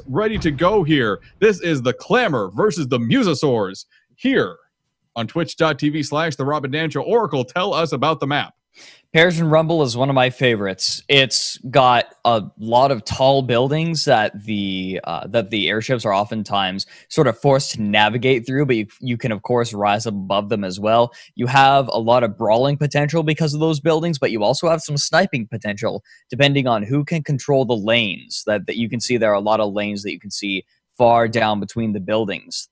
ready to go here. This is the Clamor versus the Musosaurs here on twitch.tv/The Robin Dan Show. Oracle, tell us about the map. Persian Rumble is one of my favorites. It's got a lot of tall buildings that the airships are oftentimes sort of forced to navigate through, but you can, of course, rise above them as well. You have a lot of brawling potential because of those buildings, but you also have some sniping potential, depending on who can control the lanes. That you can see there are a lot of lanes that you can see far down between the buildings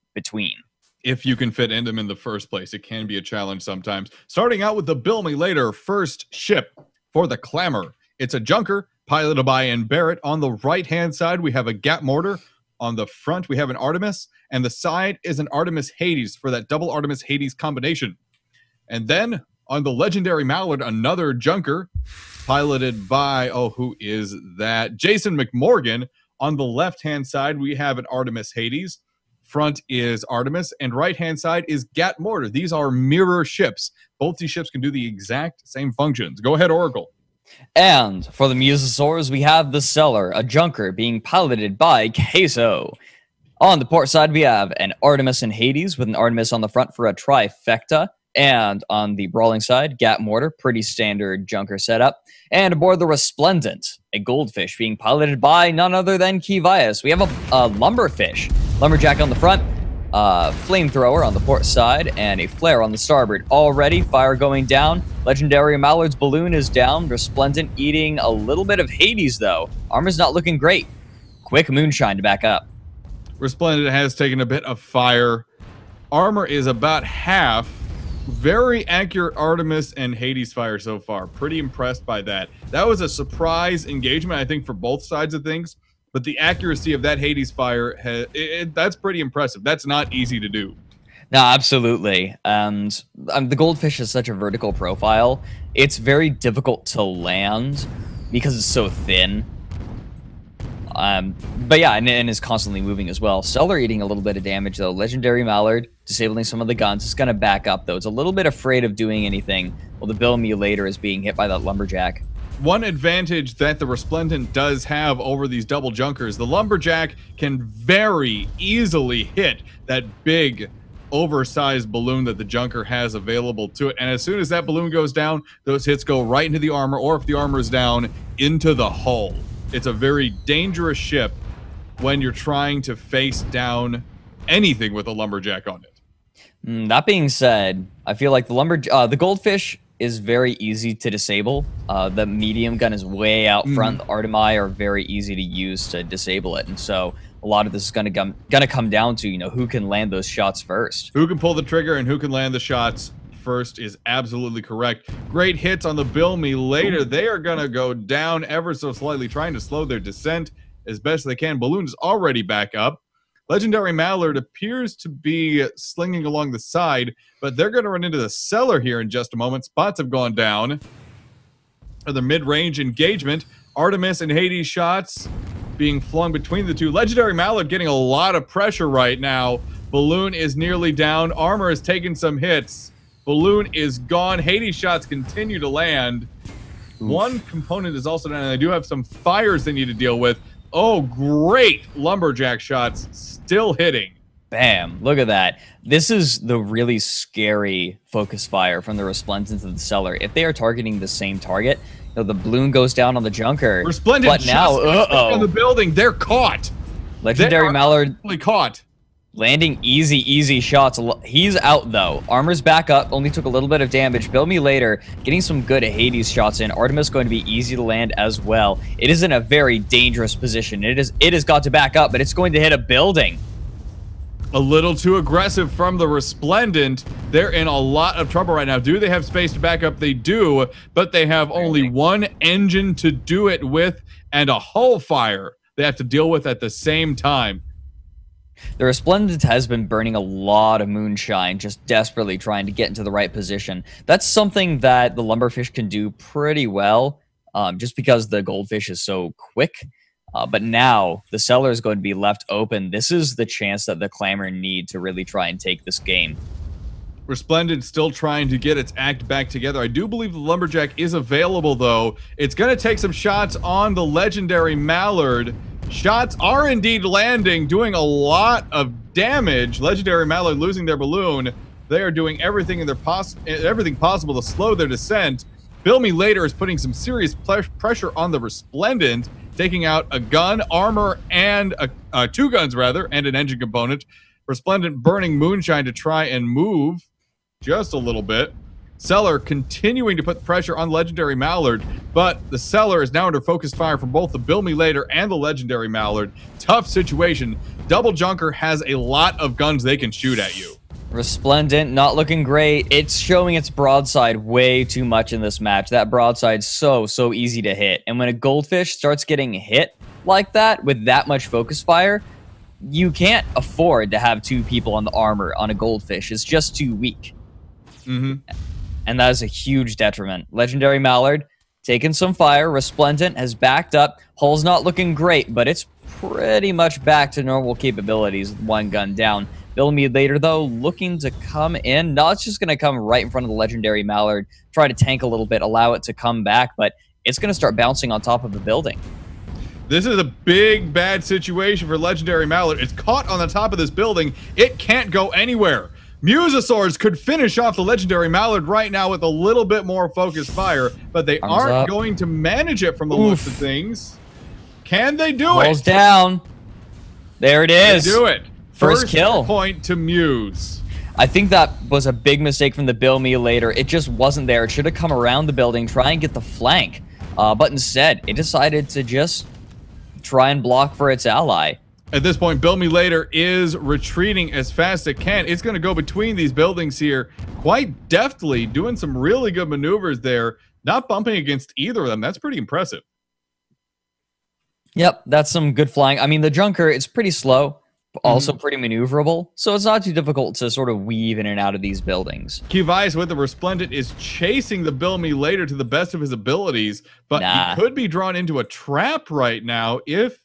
If you can fit in them in the first place. It can be a challenge sometimes. Starting out with the Bill Me Later first ship for the Clamor. It's a junker piloted by Ann Barrett. On the right-hand side, we have a Gat Mortar. On the front, we have an Artemis. And the side is an Artemis Hades for that double Artemis Hades combination. And then on the legendary Mallard, another junker piloted by, who is that? Jason McMorgan. On the left-hand side, we have an Artemis Hades. Front is Artemis, and right-hand side is Gat Mortar. These are mirror ships. Both these ships can do the exact same functions. Go ahead, Oracle. And for the Musosaurs, we have the Cellar, a junker being piloted by Queso. On the port side, we have an Artemis and Hades, with an Artemis on the front for a trifecta. And on the brawling side, Gat Mortar, pretty standard junker setup. And aboard the Resplendent, a goldfish being piloted by none other than Kevias. We have a lumberfish. Lumberjack on the front, flamethrower on the port side, and a flare on the starboard. Already, fire going down. Legendary Mallard's balloon is down. Resplendent eating a little bit of Hades, though. Armor's not looking great. Quick moonshine to back up. Resplendent has taken a bit of fire. Armor is about half. Very accurate Artemis and Hades fire so far. Pretty impressed by that. That was a surprise engagement, I think, for both sides of things. But the accuracy of that Hades fire, that's pretty impressive. That's not easy to do. No, absolutely. And the goldfish has such a vertical profile. It's very difficult to land because it's so thin. But yeah, and is constantly moving as well. Cellar eating a little bit of damage, though. Legendary Mallard disabling some of the guns. It's going to back up, though. It's a little bit afraid of doing anything. Well, the Bill Me Later is being hit by that Lumberjack. One advantage that the Resplendent does have over these double junkers, the Lumberjack can very easily hit that big, oversized balloon that the junker has available to it. And as soon as that balloon goes down, those hits go right into the armor, or if the armor is down, into the hull. It's a very dangerous ship when you're trying to face down anything with a Lumberjack on it. That being said, I feel like the Goldfish is very easy to disable. The medium gun is way out front. The Artemi are very easy to use to disable it, and so a lot of this is gonna come down to who can land those shots first. Who can pull the trigger and who can land the shots first is absolutely correct. Great hits on the Bill Me Later. They are gonna go down ever so slightly, trying to slow their descent as best they can. Balloon is already back up. Legendary Mallard appears to be slinging along the side, but they're going to run into the Cellar here in just a moment. Spots have gone down. The mid-range engagement. Artemis and Hades shots being flung between the two. Legendary Mallard getting a lot of pressure right now. Balloon is nearly down. Armor has taken some hits. Balloon is gone. Hades shots continue to land. One component is also down, and they do have some fires they need to deal with. Oh, great Lumberjack shots still hitting. Bam. Look at that. This is the really scary focus fire from the Resplendent of the Cellar. If they are targeting the same target, the balloon goes down on the junker. Resplendent but now, on the building. They're caught. Legendary Mallard caught. Landing easy shots. He's out, though. Armor's back up. Only took a little bit of damage. Bill Me Later getting some good Hades shots in. Artemis going to be easy to land as well. It is in a very dangerous position. It has got to back up, but it's going to hit a building. A little too aggressive from the Resplendent. They're in a lot of trouble right now. Do they have space to back up? They do, but they have only one engine to do it with and a hull fire they have to deal with at the same time. The Resplendent has been burning a lot of moonshine, just desperately trying to get into the right position. That's something that the Lumberfish can do pretty well, just because the Goldfish is so quick. But now, the Cellar is going to be left open. This is the chance that the Clamor need to really try and take this game. Resplendent still trying to get its act back together. I do believe the Lumberjack is available, though. It's going to take some shots on the Legendary Mallard. Shots are indeed landing, doing a lot of damage. Legendary Mallard losing their balloon. They are doing everything in their everything possible to slow their descent. Bill Me Later is putting some serious pressure on the Resplendent, taking out a gun, armor, and two guns rather, and an engine component. Resplendent burning moonshine to try and move just a little bit. Cellar continuing to put pressure on Legendary Mallard, but the Cellar is now under focused fire from both the Bill Me Later and the Legendary Mallard. Tough situation. Double Junker has a lot of guns they can shoot at you. Resplendent, not looking great. It's showing its broadside way too much in this match. That broadside's so easy to hit. And when a Goldfish starts getting hit like that, with that much focus fire, you can't afford to have two people on the armor on a Goldfish. It's just too weak. And that is a huge detriment. Legendary Mallard taking some fire. Resplendent has backed up. Hull's not looking great, but it's pretty much back to normal capabilities with one gun down. Bill Me Later, though, looking to come in. No, it's just going to come right in front of the Legendary Mallard, try to tank a little bit, allow it to come back, but it's going to start bouncing on top of the building. This is a big, bad situation for Legendary Mallard. It's caught on the top of this building. It can't go anywhere. Musosaurs could finish off the Legendary Mallard right now with a little bit more focused fire, but they aren't going to manage it from the looks of things. Can they do it? Falls down. There it is. They do it. First kill. Point to Muse. I think that was a big mistake from the Bill Me Later. It just wasn't there. It should have come around the building, try and get the flank. But instead, it decided to just try and block for its ally. At this point, Bill Me Later is retreating as fast as it can. It's going to go between these buildings here quite deftly, doing some really good maneuvers there, not bumping against either of them. That's pretty impressive. Yep, that's some good flying. I mean, the Junker, it's pretty slow, but also pretty maneuverable, so it's not too difficult to sort of weave in and out of these buildings. Kivais with the Resplendent is chasing the Bill Me Later to the best of his abilities, but he could be drawn into a trap right now if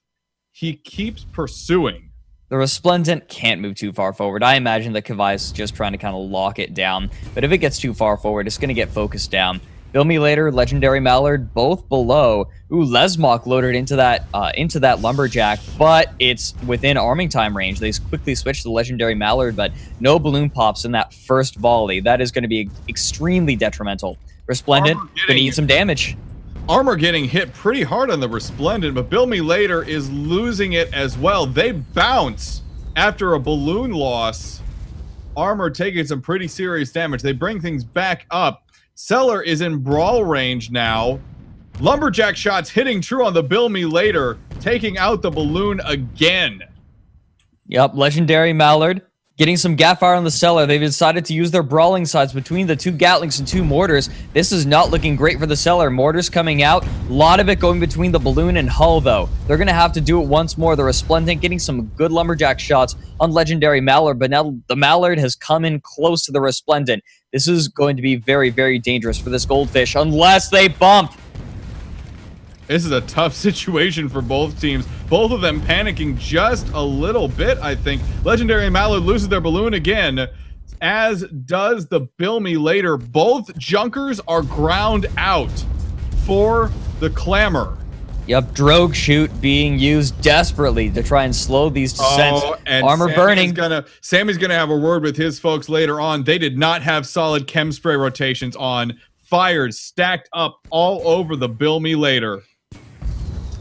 he keeps pursuing. The Resplendent can't move too far forward. I imagine that Kivais is just trying to kind of lock it down, but if it gets too far forward, it's going to get focused down. Bill Me Later, Legendary Mallard, both below. Ooh, Lesmok loaded into that Lumberjack, but it's within arming time range. They quickly switch to the Legendary Mallard, but no balloon pops in that first volley. That is going to be extremely detrimental. Resplendent, going to eat some damage. Armor getting hit pretty hard on the Resplendent, but Bill Me Later is losing it as well. They bounce after a balloon loss. Armor taking some pretty serious damage. They bring things back up. Cellar is in brawl range now. Lumberjack shots hitting true on the Bill Me Later, taking out the balloon again. Yep, Legendary Mallard getting some gat fire on the Cellar. They've decided to use their brawling sides between the two Gatlings and two mortars. This is not looking great for the Cellar. Mortars coming out. A lot of it going between the balloon and hull, though. They're going to have to do it once more. The Resplendent getting some good Lumberjack shots on Legendary Mallard, but now the Mallard has come in close to the Resplendent. This is going to be very, very dangerous for this Goldfish unless they bump. This is a tough situation for both teams. Both of them panicking just a little bit, I think. Legendary Mallard loses their balloon again, as does the Bill Me Later. Both Junkers are ground out for the Clamor. Yep, drogue shoot being used desperately to try and slow these descents. Oh, and armor burning. Sammy's gonna have a word with his folks later on. They did not have solid chem spray rotations on. Fired, stacked up all over the Bill Me Later.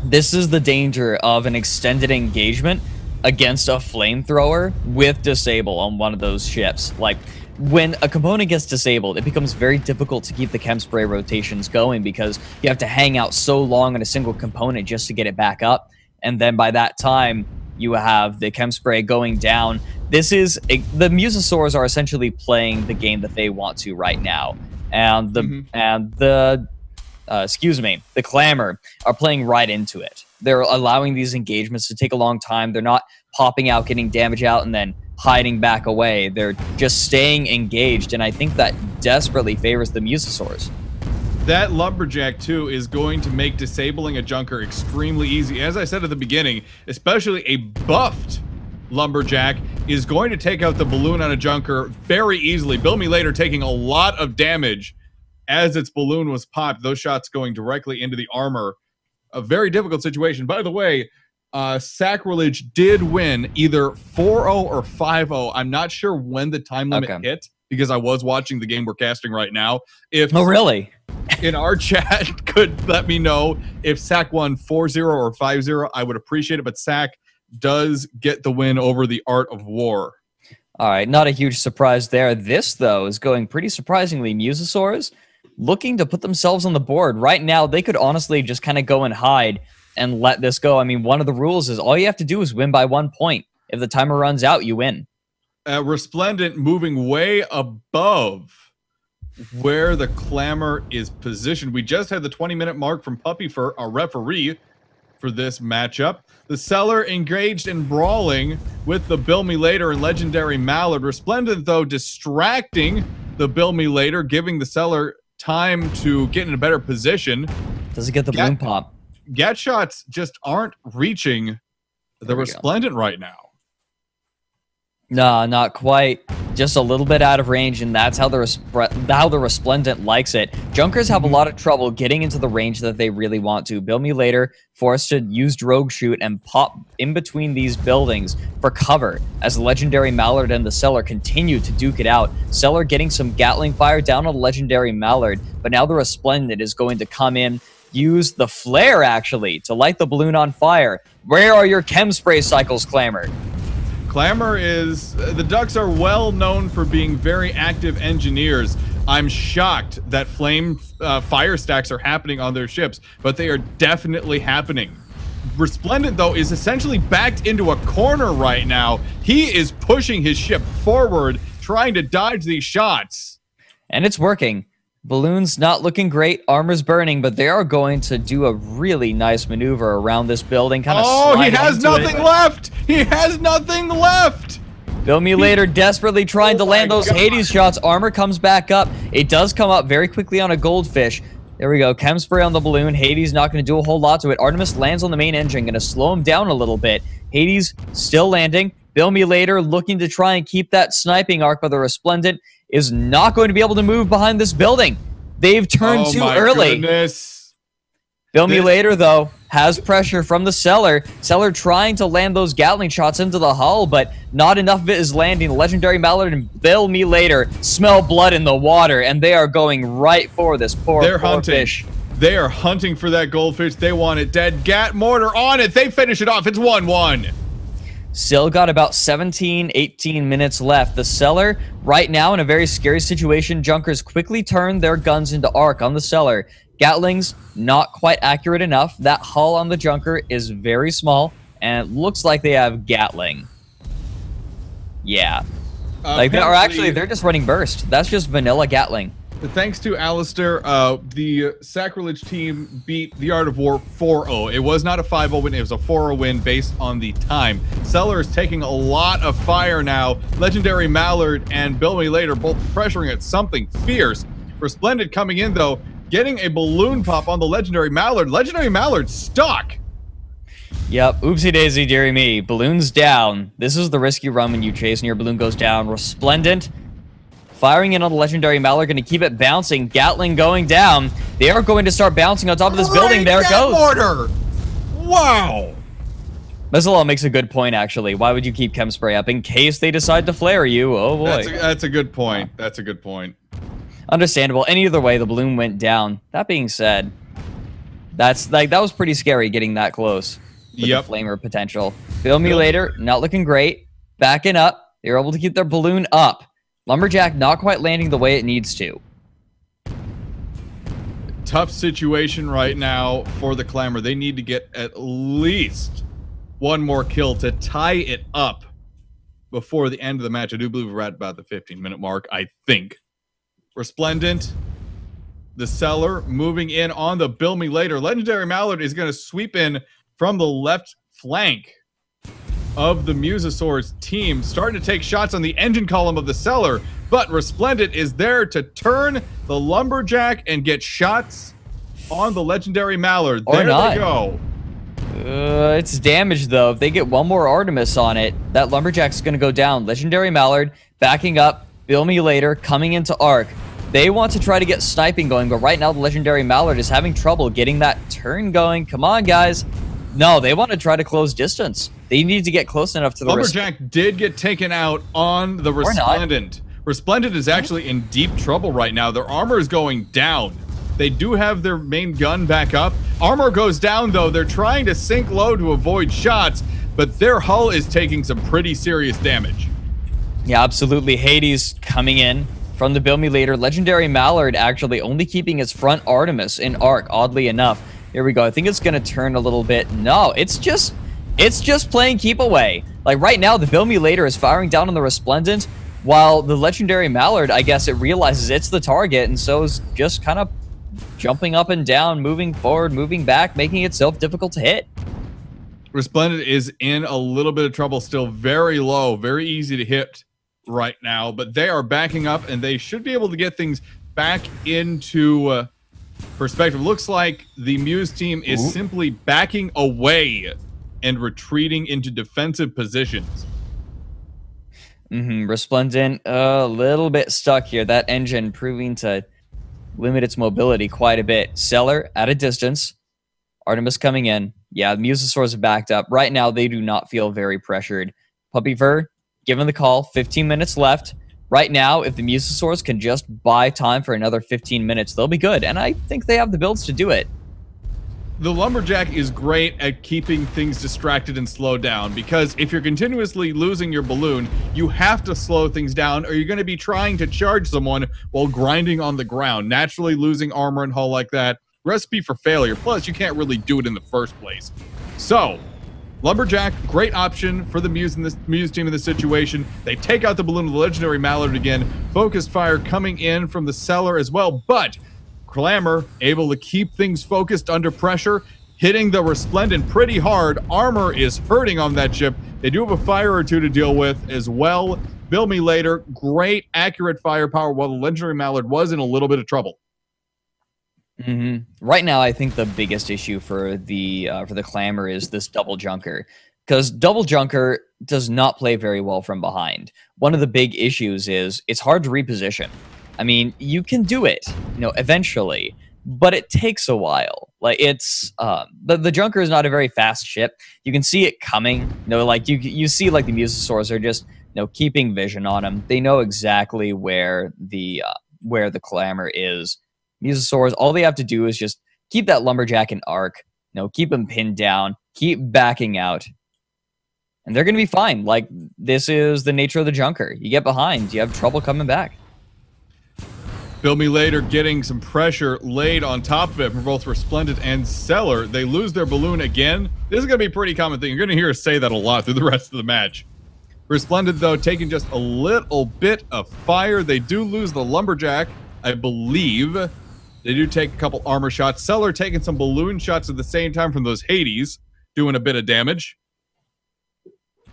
This is the danger of an extended engagement against a flamethrower with disable on one of those ships. Like, when a component gets disabled, it becomes very difficult to keep the chem spray rotations going because you have to hang out so long on a single component just to get it back up. And then by that time, you have the chem spray going down. The Musosaurs are essentially playing the game that they want to right now. And the Clamour are playing right into it. They're allowing these engagements to take a long time. They're not popping out, getting damage out, and then hiding back away. They're just staying engaged, and I think that desperately favors the Musosaurs. That Lumberjack, too, is going to make disabling a Junker extremely easy. As I said at the beginning, especially a buffed Lumberjack is going to take out the balloon on a Junker very easily. Bill Me Later taking a lot of damage as its balloon was popped. Those shots going directly into the armor. A very difficult situation. By the way, Sacrilege did win either 4-0 or 5-0. I'm not sure when the time limit hit because I was watching the game we're casting right now. Oh, really? In our chat could let me know if Sac won 4-0 or 5-0, I would appreciate it. But Sac does get the win over the Art of War. All right, not a huge surprise there. This, though, is going pretty surprisingly. Musosaurs looking to put themselves on the board. Right now, they could honestly just kind of go and hide and let this go. I mean, one of the rules is all you have to do is win by 1 point. If the timer runs out, you win. Resplendent moving way above where the Clamor is positioned. We just had the 20-minute mark from Puppy Fur, our referee for this matchup. The Cellar engaged in brawling with the Bill Me Later and Legendary Mallard. Resplendent, though, distracting the Bill Me Later, giving the Cellar time to get in a better position. Does it get the balloon pop? Gat shots just aren't reaching the Resplendent right now. No, not quite. Just a little bit out of range, and that's how the Resplendent likes it. Junkers have a lot of trouble getting into the range that they really want to. Bill Me Later forced to use Drogue Shoot and pop in between these buildings for cover as the Legendary Mallard and the Cellar continue to duke it out. Cellar getting some Gatling fire down on the Legendary Mallard, but now the Resplendent is going to come in, use the flare, actually, to light the balloon on fire. Where are your chem spray cycles, Clamor? Clamor is... The Ducks are well known for being very active engineers. I'm shocked that flame fire stacks are happening on their ships, but they are definitely happening. Resplendent, though, is essentially backed into a corner right now. He is pushing his ship forward, trying to dodge these shots. And it's working. Balloon's not looking great, armor's burning, but they are going to do a really nice maneuver around this building. He has nothing left! He has nothing left! Bill Me Later desperately trying to land those Hades shots. Armor comes back up. It does come up very quickly on a goldfish. There we go. Chem spray on the balloon. Hades not going to do a whole lot to it. Artemis lands on the main engine, going to slow him down a little bit. Hades still landing. Bill Me Later looking to try and keep that sniping arc, but the Resplendent is not going to be able to move behind this building. They've turned too early. Bill Me Later, though, has pressure from the Cellar. Cellar trying to land those Gatling shots into the hull, but not enough of it is landing. The Legendary Mallard and Bill Me Later smell blood in the water, and they are going right for this poor fish. They are hunting for that goldfish. They want it dead. Gat Mortar on it. They finish it off. It's 1-1. Still got about 17, 18 minutes left. The Cellar, right now, in a very scary situation. Junkers quickly turn their guns into arc on the Cellar. Gatlings, not quite accurate enough. That hull on the Junker is very small, and it looks like they have Gatling. Yeah. They're just running Burst. That's just vanilla Gatling. Thanks to Alistair, the Sacrilege team beat the Art of War 4-0. It was not a 5-0 win, it was a 4-0 win based on the time. Cellar is taking a lot of fire now. Legendary Mallard and Bill Me Later both pressuring at something fierce. Resplendent coming in, though, getting a balloon pop on the Legendary Mallard. Legendary Mallard stuck. Yep, oopsie daisy, dearie me. Balloon's down. This is the risk you run when you chase and your balloon goes down. Resplendent firing in on the Legendary Mallard, going to keep it bouncing. Gatling going down. They are going to start bouncing on top of this building. There it goes. Mortar. Wow. Messalon makes a good point, actually. Why would you keep chem spray up? In case they decide to flare you. Oh, boy. That's a good point. That's a good point. Understandable. Any other way, the balloon went down. That being said, that was pretty scary getting that close with the flamer potential. Bill Me Later, not looking great. Backing up. They were able to keep their balloon up. Lumberjack not quite landing the way it needs to. Tough situation right now for the Clamor. They need to get at least one more kill to tie it up before the end of the match. I do believe we're at about the 15-minute mark, I think. Resplendent, the Cellar moving in on the Bill Me Later. Legendary Mallard is going to sweep in from the left flank of the Musosaurs team, starting to take shots on the engine column of the Cellar, but Resplendent is there to turn the Lumberjack and get shots on the Legendary Mallard. There they go. It's damaged, though. If they get one more Artemis on it, that Lumberjack's going to go down. Legendary Mallard backing up. Bill Me Later coming into arc. They want to try to get sniping going, but right now the Legendary Mallard is having trouble getting that turn going. Come on, guys. No, they want to try to close distance. They need to get close enough to the Lumberjack did get taken out on the Resplendent. Resplendent is actually in deep trouble right now. Their armor is going down. They do have their main gun back up. Armor goes down, though. They're trying to sink low to avoid shots, but their hull is taking some pretty serious damage. Yeah, absolutely. Hades coming in from the Build Me Later. Legendary Mallard actually only keeping its front Artemis in arc, oddly enough. Here we go. I think it's going to turn a little bit. No, it's just playing keep away. Like right now, the Build Me Later is firing down on the Resplendent, while the Legendary Mallard, I guess it realizes it's the target, and so is just kind of jumping up and down, moving forward, moving back, making itself difficult to hit. Resplendent is in a little bit of trouble, still very low, very easy to hit right now, but they are backing up, and they should be able to get things back into perspective. Looks like the Muse team is simply backing away and retreating into defensive positions. Resplendent, a little bit stuck here. That engine proving to limit its mobility quite a bit. Cellar at a distance. Artemis coming in. Yeah, the Musosaurs are backed up. Right now, they do not feel very pressured. Puppy Fur, given the call. 15 minutes left. Right now, if the Musosaurs can just buy time for another 15 minutes, they'll be good. And I think they have the builds to do it. The Lumberjack is great at keeping things distracted and slowed down, because if you're continuously losing your balloon, you have to slow things down, or you're going to be trying to charge someone while grinding on the ground. Naturally, losing armor and hull like that, recipe for failure. Plus, you can't really do it in the first place. So, Lumberjack, great option for the Muse team in this situation. They take out the balloon of the Legendary Mallard again. Focused fire coming in from the cellar as well, but Clamor able to keep things focused under pressure, hitting the Resplendent pretty hard. Armor is hurting on that ship. They do have a fire or two to deal with as well. Build Me Later, great accurate firepower, while the Legendary Mallard was in a little bit of trouble. Right now, I think the biggest issue for the Clamor is this double junker, because double junker does not play very well from behind. One of the big issues is it's hard to reposition. I mean, you can do it, eventually, but it takes a while. Like it's the junker is not a very fast ship. You can see it coming. Like you see like the Musosaurs are just keeping vision on them. They know exactly where the Clamor is. Musosaurs, all they have to do is just keep that Lumberjack in arc, keep them pinned down, keep backing out, and they're going to be fine. Like, this is the nature of the junker. You get behind, you have trouble coming back. Build Me Later getting some pressure laid on top of it from both Resplendent and Cellar. They lose their balloon again. This is going to be a pretty common thing. You're going to hear us say that a lot through the rest of the match. Resplendent, though, taking just a little bit of fire. They do lose the Lumberjack, I believe. They do take a couple armor shots. Cellar taking some balloon shots at the same time from those Hades, doing a bit of damage.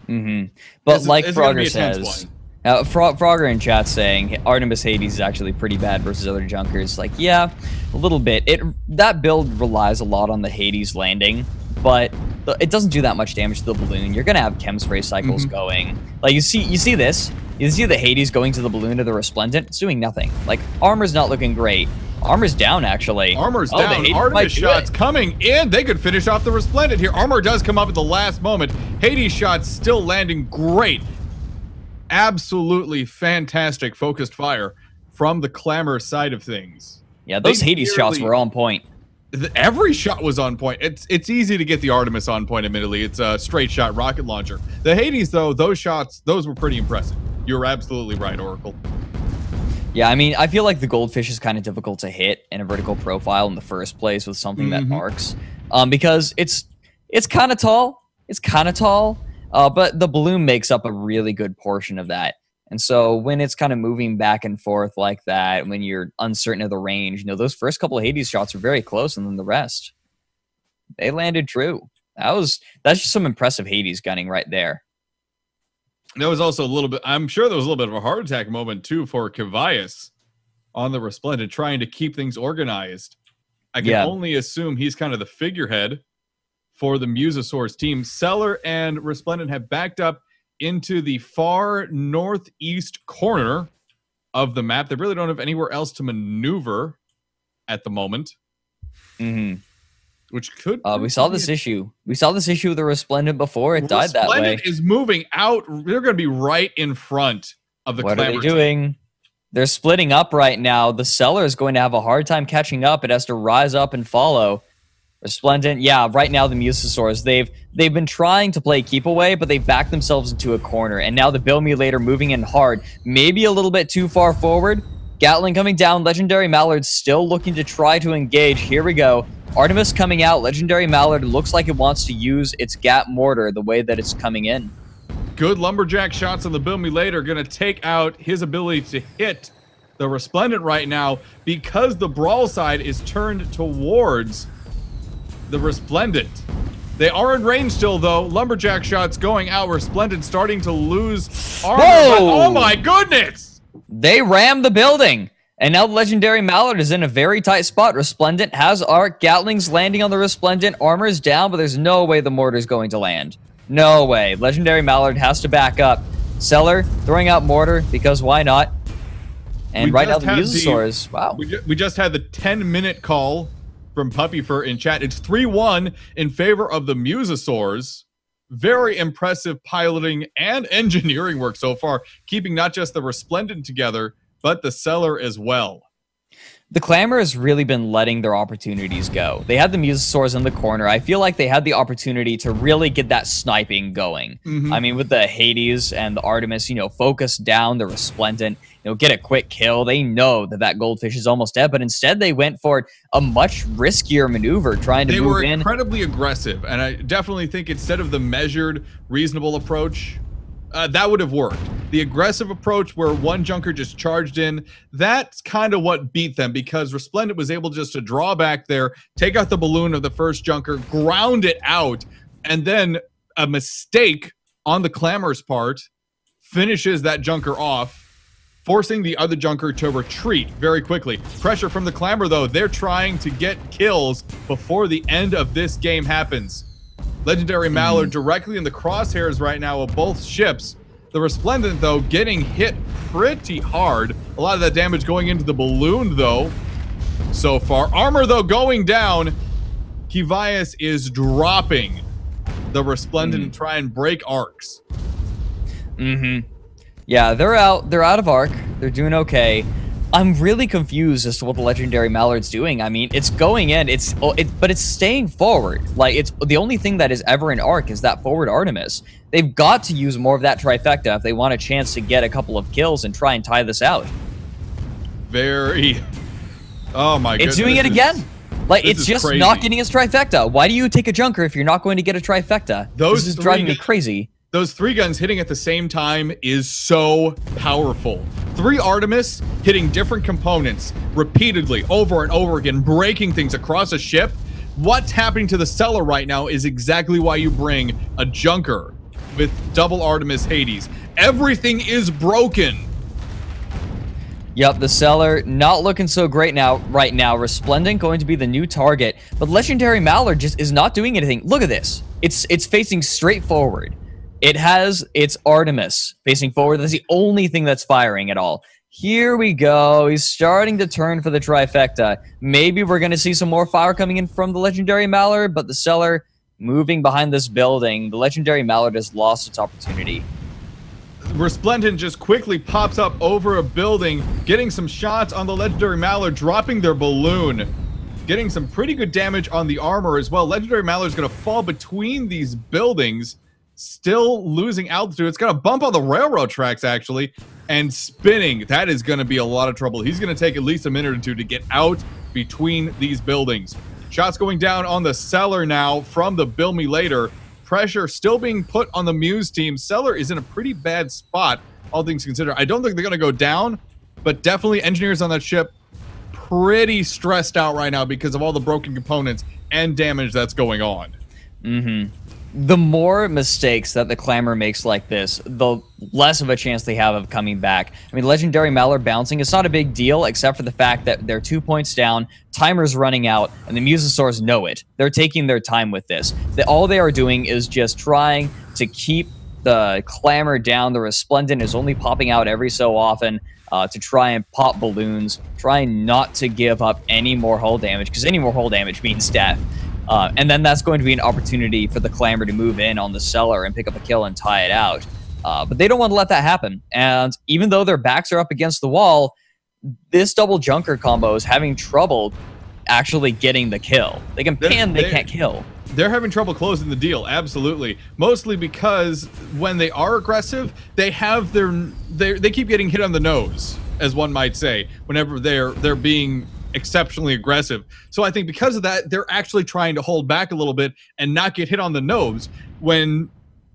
But like Frogger says, Frogger in chat saying Artemis Hades is actually pretty bad versus other junkers. Like, yeah, a little bit. That build relies a lot on the Hades landing, but it doesn't do that much damage to the balloon. You're gonna have chem spray cycles going. Like you see this. You see the Hades going to the balloon to the Resplendent. It's doing nothing. Like, armor's not looking great. Armor's down, actually. Armor's down. Artemis shots coming in. They could finish off the Resplendent here. Armor does come up at the last moment. Hades shots still landing great. Absolutely fantastic focused fire from the Clamor side of things. Yeah, those Hades shots were on point. Every shot was on point. It's easy to get the Artemis on point, admittedly. It's a straight shot rocket launcher. The Hades, though, those shots, those were pretty impressive. You're absolutely right, Oracle. Yeah, I mean, I feel like the Goldfish is kind of difficult to hit in a vertical profile in the first place with something that arcs. Because it's kind of tall. It's kind of tall. But the balloon makes up a really good portion of that. And so when it's kind of moving back and forth like that, when you're uncertain of the range, those first couple of Hades shots are very close, and then the rest, they landed true. That's just some impressive Hades gunning right there. There was also a little bit, I'm sure there was a little bit of a heart attack moment too for Kevias on the Resplendent, trying to keep things organized. I can only assume he's kind of the figurehead for the Musosaurs team. Cellar and Resplendent have backed up into the far northeast corner of the map. They really don't have anywhere else to maneuver at the moment. which could. We saw this issue. We saw this issue with the Resplendent before. It died that way. Resplendent is moving out. They're going to be right in front of the Clamor. What are they doing? They're splitting up right now. The Cellar is going to have a hard time catching up. It has to rise up and follow. Resplendent, yeah, right now the Musosaurs, they've been trying to play keep away, but they've backed themselves into a corner. And now the Bill Mutilator moving in hard, maybe a little bit too far forward. Gatling coming down. Legendary Mallard still looking to try to engage. Here we go. Artemis coming out. Legendary Mallard looks like it wants to use its Gat Mortar the way that it's coming in. Good lumberjack shots on the Bill Mutilator, going to take out his ability to hit the Resplendent right now because the Brawl side is turned towards the Resplendent. They are in range still, though. Lumberjack shots going out. Resplendent starting to lose armor. Oh my goodness! They rammed the building. And now the Legendary Mallard is in a very tight spot. Resplendent has Arc. Gatling's landing on the Resplendent. Armor is down, but there's no way the mortar is going to land. No way. Legendary Mallard has to back up. Cellar throwing out mortar because why not? And right now the Musosaurs. Wow. We just had the 10-minute call from Puppy Fur in chat. It's 3-1 in favor of the Musosaurs. Very impressive piloting and engineering work so far, keeping not just the Resplendent together, but the Cellar as well. The Clamor has really been letting their opportunities go. They had the Musosaurs in the corner. I feel like they had the opportunity to really get that sniping going. I mean, with the Hades and the Artemis, you know, focus down the Resplendent, you know, get a quick kill. They know that that goldfish is almost dead, but instead they went for a much riskier maneuver, trying to move in. They were incredibly aggressive, and I definitely think instead of the measured, reasonable approach, that would have worked. The aggressive approach where one Junker just charged in, that's kind of what beat them because Resplendent was able just to draw back there, take out the balloon of the first Junker, ground it out, and then a mistake on the Clamor's part finishes that Junker off, forcing the other Junker to retreat very quickly. Pressure from the Clamor, though. They're trying to get kills before the end of this game happens. Legendary Mallard directly in the crosshairs right now of both ships. The Resplendent, though, getting hit pretty hard. A lot of that damage going into the balloon, though, so far. Armor, though, going down. Kivias is dropping the Resplendent and try and break arcs. Yeah, they're out. They're out of arc. They're doing okay. I'm really confused as to what the Legendary Mallard's doing. I mean, it's going in, but it's staying forward. Like, it's the only thing that is ever in arc is that forward Artemis. They've got to use more of that trifecta if they want a chance to get a couple of kills and try and tie this out. Oh my goodness. It's doing it again. Like, it's just crazy. Not getting its trifecta. Why do you take a Junker if you're not going to get a trifecta? This is driving me crazy. Those 3 guns hitting at the same time is so powerful. 3 Artemis hitting different components repeatedly over and over again, breaking things across a ship. What's happening to the Cellar right now is exactly why you bring a Junker with double Artemis Hades. Everything is broken. Yep, the Cellar not looking so great right now. Resplendent going to be the new target, but Legendary Mallard just is not doing anything. Look at this. It's facing straight forward. It has its Artemis facing forward. That's the only thing that's firing at all. Here we go. He's starting to turn for the trifecta. Maybe we're going to see some more fire coming in from the Legendary Mallard, but the Cellar moving behind this building. The Legendary Mallard has lost its opportunity. Resplendent just quickly pops up over a building, getting some shots on the Legendary Mallard, dropping their balloon, getting some pretty good damage on the armor as well. Legendary Mallard's going to fall between these buildings, still losing altitude. It's going to bump on the railroad tracks, actually, and spinning. That is going to be a lot of trouble. He's going to take at least a minute or two to get out between these buildings. Shots going down on the Cellar now from the Bill Mutilator. Pressure still being put on the Muse team. Cellar is in a pretty bad spot, all things considered. I don't think they're going to go down, but definitely engineers on that ship pretty stressed out right now because of all the broken components and damage that's going on. The more mistakes that the Clamor makes like this, the less of a chance they have of coming back. I mean, Legendary Mallard bouncing, it's not a big deal, except for the fact that they're 2 points down, timer's running out, and the Musosaurs know it. They're taking their time with this. All they are doing is just trying to keep the Clamor down. The Resplendent is only popping out every so often to try and pop balloons, trying not to give up any more hull damage, because any more hull damage means death. And then that's going to be an opportunity for the Clamor to move in on the Cellar and pick up a kill and tie it out. But they don't want to let that happen. And even though their backs are up against the wall, this double Junker combo is having trouble actually getting the kill. They can pan, they can't kill. They're having trouble closing the deal, absolutely. Mostly because when they are aggressive, they have they keep getting hit on the nose, as one might say, whenever they're being exceptionally aggressive. So I think because of that, they're actually trying to hold back a little bit and not get hit on the nose, when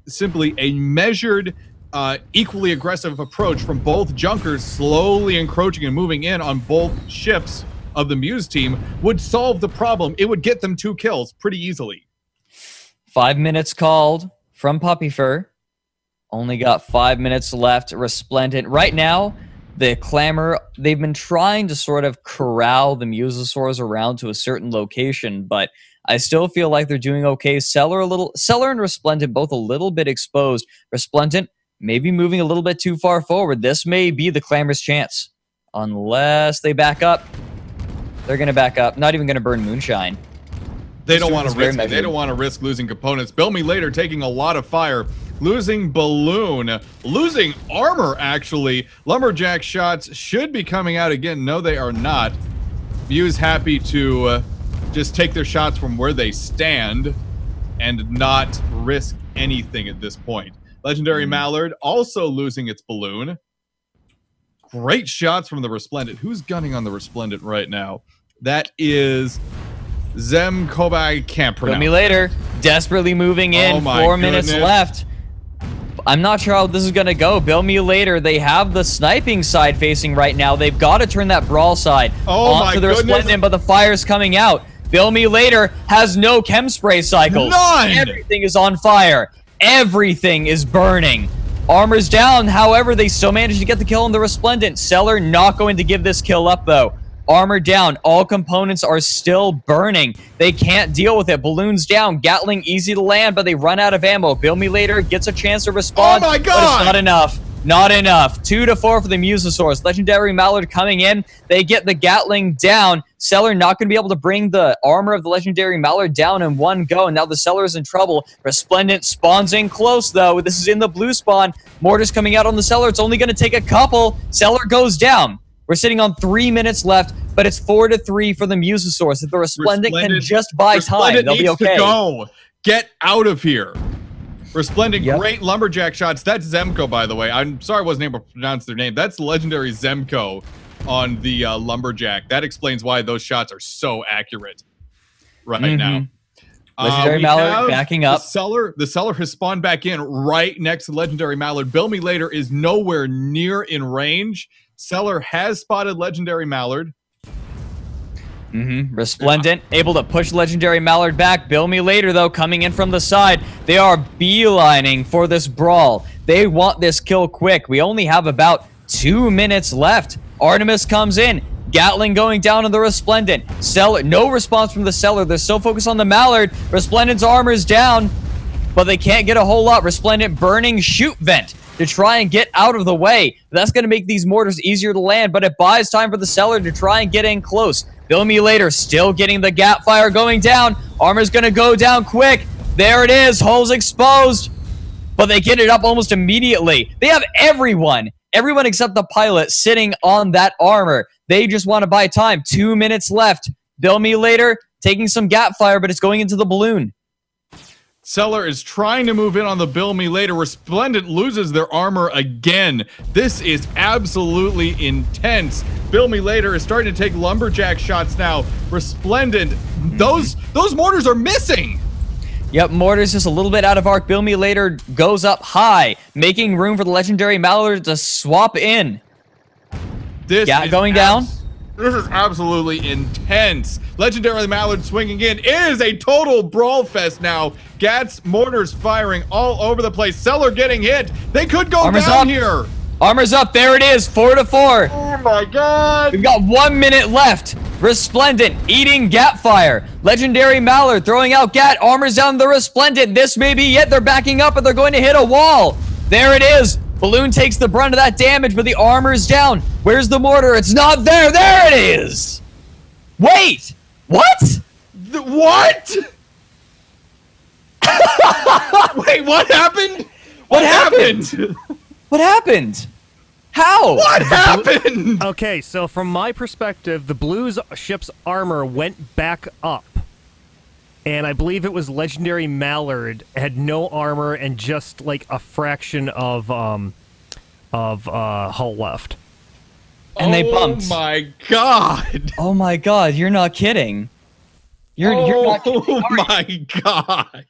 simply a measured, equally aggressive approach from both Junkers slowly encroaching and moving in on both ships of the Muse team would solve the problem. It would get them 2 kills pretty easily. 5 minutes called from Puppy Fur. Only got 5 minutes left. Resplendent. Right now, the Clamor, they've been trying to sort of corral the Musosaurs around to a certain location, but I still feel like they're doing okay. Cellar and Resplendent both a little bit exposed. Resplendent maybe moving a little bit too far forward. This may be the Clamor's chance. Unless they back up. They're going to back up. Not even going to burn Moonshine. They don't want to risk it. They don't want to risk losing components. Bill Me Later taking a lot of fire. Losing Balloon. Losing armor, actually. Lumberjack shots should be coming out again. No, they are not. Muse happy to just take their shots from where they stand and not risk anything at this point. Legendary Mallard also losing its Balloon. Great shots from the Resplendent. Who's gunning on the Resplendent right now? That is Zem Kobai. Can't pronounce. Bill Me Later, desperately moving in. 4 minutes left. I'm not sure how this is going to go. Bill Me Later, they have the sniping side facing right now. They've got to turn that brawl side onto the Resplendent, but the fire's coming out. Bill Me Later has no chem spray cycles. None! Everything is on fire. Everything is burning. Armor's down. However, they still managed to get the kill on the Resplendent. Cellar not going to give this kill up, though. Armor down. All components are still burning. They can't deal with it. Balloons down. Gatling easy to land, but they run out of ammo. Bill Me Later gets a chance to respond. Oh my God! But it's not enough. Not enough. 2 to 4 for the Musosaurs. Legendary Mallard coming in. They get the Gatling down. Cellar not going to be able to bring the armor of the Legendary Mallard down in one go. And now the Cellar is in trouble. Resplendent spawns in close, though. This is in the blue spawn. Mortar's coming out on the Cellar. It's only going to take a couple. Cellar goes down. We're sitting on 3 minutes left, but it's 4 to 3 for the Musosaurs. If the Resplendent can just buy time, they'll be okay. To go. Get out of here. Resplendent, great lumberjack shots. That's Zemco, by the way. I'm sorry I wasn't able to pronounce their name. That's legendary Zemco on the lumberjack. That explains why those shots are so accurate right now. Legendary Mallard backing up. The Cellar has spawned back in right next to Legendary Mallard. Bill Me Later is nowhere near in range. Cellar has spotted Legendary Mallard. Resplendent able to push Legendary Mallard back. Bill Me Later, though, coming in from the side. They are beelining for this brawl. They want this kill quick. We only have about 2 minutes left. Artemis comes in. Gatling going down on the Resplendent. Cellar, no response from the Cellar. They're so focused on the Mallard. Resplendent's armor is down, but they can't get a whole lot. Resplendent burning shoot vent to try and get out of the way. That's going to make these mortars easier to land, but it buys time for the Cellar to try and get in close. Bill Me Later still getting the gap fire going down. Armor's going to go down quick. There it is. Holes exposed. But they get it up almost immediately. They have everyone except the pilot sitting on that armor. They just want to buy time. 2 minutes left. Bill Me Later taking some gap fire, but it's going into the balloon. Cellar is trying to move in on the Bill Me Later. Resplendent loses their armor again. This is absolutely intense. Bill Me Later is starting to take lumberjack shots now. Resplendent, those mortars are missing. Yep, mortar's just a little bit out of arc. Bill Me Later goes up high, making room for the Legendary Mallard to swap in. This is going down. This is absolutely intense. Legendary Mallard swinging in. It is a total brawl fest now. Gats, mortars firing all over the place. Cellar getting hit. They could go down here. Armor's up. There it is. 4 to 4. Oh my God. We've got 1 minute left. Resplendent eating gap fire. Legendary Mallard throwing out gat. Armor's down the Resplendent. This may be it. They're backing up, but they're going to hit a wall. There it is. Balloon takes the brunt of that damage, but the armor's down. Where's the mortar? It's not there. There it is. Wait. What? What? Wait, what happened? What happened? What happened? How? What happened? Okay, so from my perspective, the Blue's ship's armor went back up. And I believe it was Legendary Mallard had no armor and just like a fraction of hull left. And they bumped. Oh my god. Oh my god, you're not kidding. You're not kidding. Oh my god.